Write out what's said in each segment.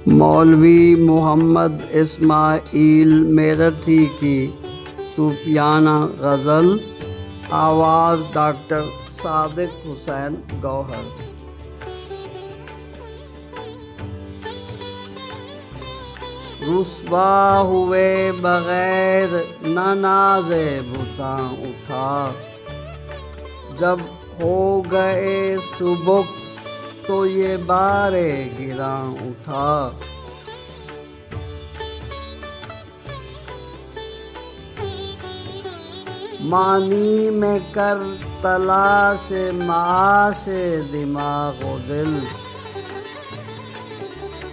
مولوی محمد اسماعیل میرٹھی کی صوفیانہ غزل، آواز ڈاکٹر صادق حسین گوہر۔ رسوا ہوئے بغیر نہ ناز بتاں اٹھا، جب ہو گئے سبک تو یہ بارے گراں اٹھا۔ معنی میں کر تلاش معاش دماغ و دل،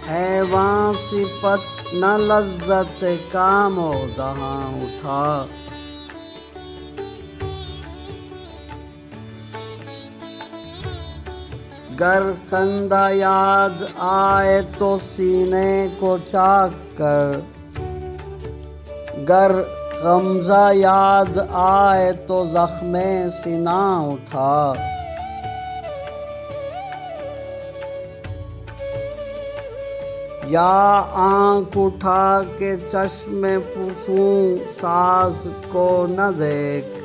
حیوان صفت نہ لذت کام و دہاں اٹھا۔ گر خندہ یاد آئے تو سینے کو چاک کر، گر غمزہ یاد آئے تو زخم سینہ اٹھا۔ یا آنکھ اٹھا کے چشم پرسوں ساز کو نہ دیکھ،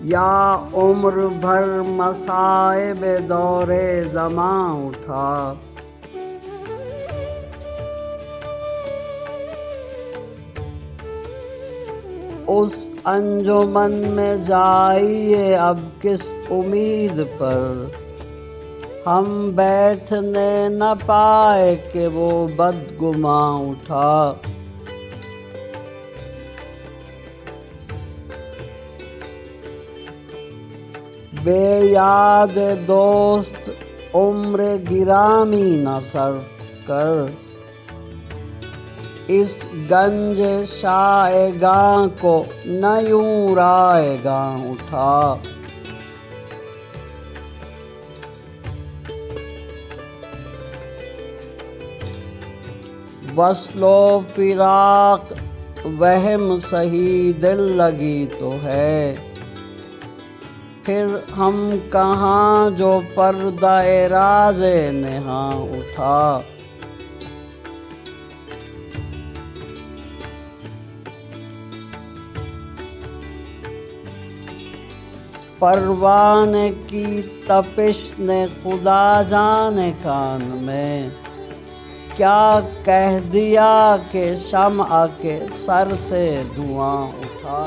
یا عمر بھر مصائب دور زماں اٹھا۔ اس انجمن میں جائیے اب کس امید پر، ہم بیٹھنے نہ پائے کہ وہ بدگماں اٹھا۔ بے یاد دوست عمر گرامی نہ صرف کر، اس گنج شائگاں کو نہ یوں رائگاں اٹھا۔ وصل و فراق وہم سہی دل لگی تو ہے، پھر ہم کہاں جو پردہ راز نہاں اٹھا۔ پروانے کی تپش نے خدا جانے کان میں کیا کہہ دیا کہ شمع کے سر سے دھواں اٹھا۔